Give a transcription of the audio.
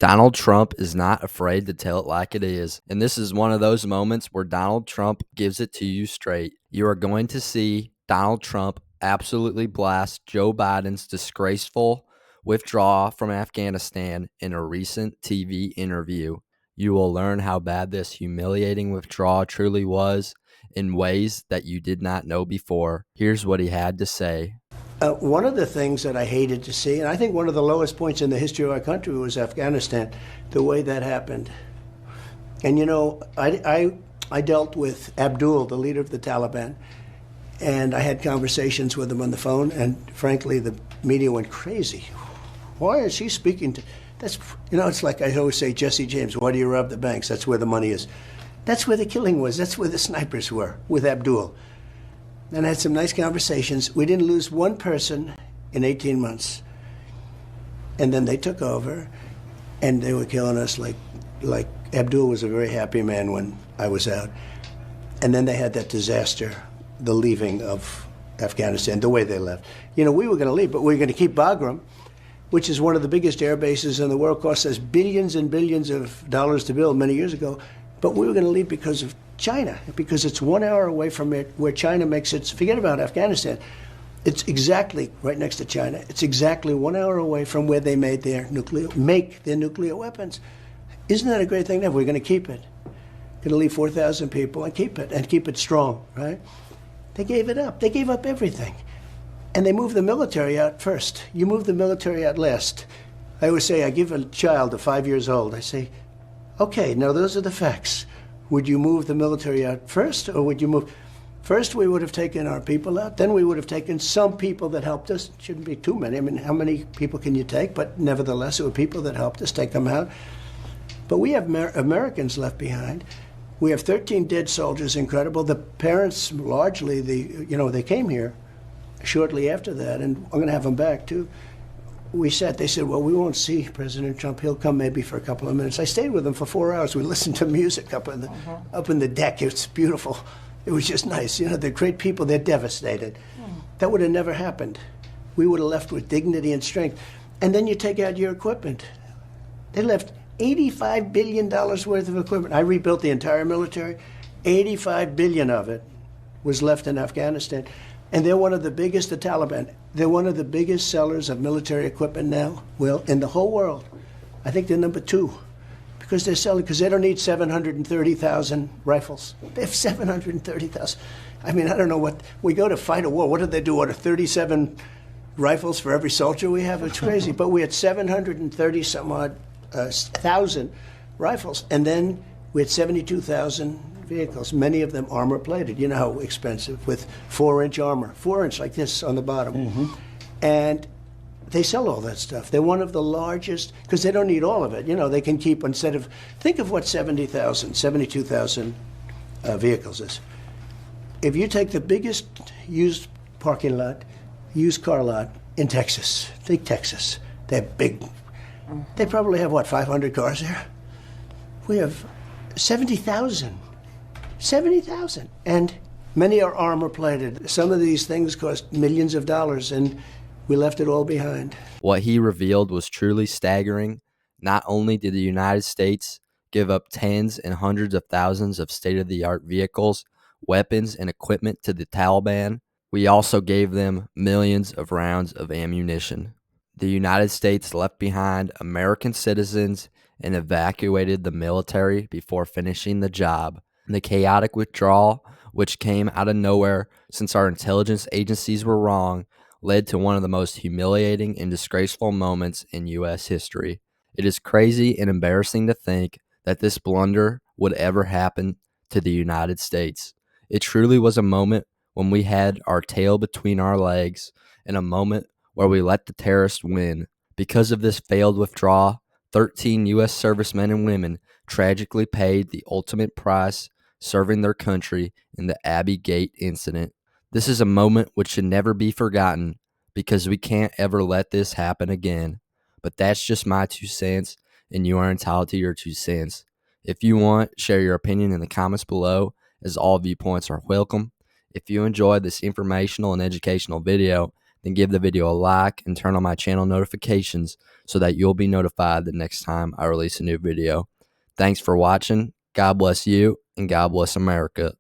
Donald Trump is not afraid to tell it like it is. And this is one of those moments where Donald Trump gives it to you straight. You are going to see Donald Trump absolutely blast Joe Biden's disgraceful withdrawal from Afghanistan in a recent TV interview. You will learn how bad this humiliating withdrawal truly was in ways that you did not know before. Here's what he had to say. One of the things that I hated to see, and I think one of the lowest points in the history of our country, was Afghanistan, the way that happened. And you know, I dealt with Abdul, the leader of the Taliban, and I had conversations with him on the phone, and frankly, the media went crazy. Why is he speaking to... That's, you know, it's like I always say, Jesse James, why do you rob the banks? That's where the money is. That's where the killing was. That's where the snipers were, with Abdul. And I had some nice conversations. We didn't lose one person in 18 months. And then they took over, and they were killing us like Abdul was a very happy man when I was out. And then they had that disaster, the leaving of Afghanistan, the way they left. You know, we were going to leave, but we were going to keep Bagram, which is one of the biggest air bases in the world, cost us billions and billions of dollars to build many years ago. But we were going to leave because of China, because it's 1 hour away from it, where China makes its, forget about Afghanistan, it's exactly right next to China. It's exactly 1 hour away from where they make their nuclear weapons. Isn't that a great thing? We're going to keep it. Going to leave 4,000 people and keep it strong, right? They gave it up. They gave up everything. And they moved the military out first. You move the military out last. I always say, I give a child of 5 years old, I say, okay, now those are the facts. Would you move the military out first, or would you move... First, we would have taken our people out. Then we would have taken some people that helped us. Shouldn't be too many. I mean, how many people can you take? But nevertheless, there were people that helped us take them out. But we have Americans left behind. We have 13 dead soldiers, incredible. The parents, largely, they came here shortly after that, and I'm going to have them back, too. They said, well, we won't see President Trump. He'll come maybe for a couple of minutes. I stayed with them for 4 hours. We listened to music up in the deck. It's beautiful. It was just nice. You know, they're great people. They're devastated. That would have never happened. We would have left with dignity and strength. And then you take out your equipment. They left $85 billion worth of equipment. I rebuilt the entire military. $85 billion of it was left in Afghanistan. And they're one of the biggest, the Taliban, they're one of the biggest sellers of military equipment now, well, in the whole world. I think they're number 2, because they're selling, because they don't need 730,000 rifles. They have 730,000. I mean, I don't know what, we go to fight a war. What did they do? What, 37 rifles for every soldier we have? It's crazy. But we had 730 some odd thousand rifles. And then we had 72,000 vehicles, many of them armor-plated. You know how expensive, with 4-inch armor, 4-inch like this on the bottom. And they sell all that stuff. They're one of the largest, because they don't need all of it. You know, they can keep, instead of, think of what 72,000 vehicles is. If you take the biggest used parking lot, used car lot in Texas, think Texas, they're big. They probably have, 500 cars there? We have 70,000. 70,000. And many are armor-plated. Some of these things cost millions of dollars, and we left it all behind. What he revealed was truly staggering. Not only did the United States give up tens and hundreds of thousands of state-of-the-art vehicles, weapons, and equipment to the Taliban, we also gave them millions of rounds of ammunition. The United States left behind American citizens and evacuated the military before finishing the job. The chaotic withdrawal, which came out of nowhere since our intelligence agencies were wrong, led to one of the most humiliating and disgraceful moments in U.S. history. It is crazy and embarrassing to think that this blunder would ever happen to the United States. It truly was a moment when we had our tail between our legs, and a moment where we let the terrorists win. Because of this failed withdrawal, 13 U.S. servicemen and women tragically paid the ultimate price, serving their country in the Abbey Gate incident. This is a moment which should never be forgotten, because we can't ever let this happen again. But that's just my 2 cents, and you are entitled to your 2 cents. If you want, share your opinion in the comments below, as all viewpoints are welcome. If you enjoyed this informational and educational video, and give the video a like and turn on my channel notifications so that you'll be notified the next time I release a new video. Thanks for watching. God bless you, and God bless America.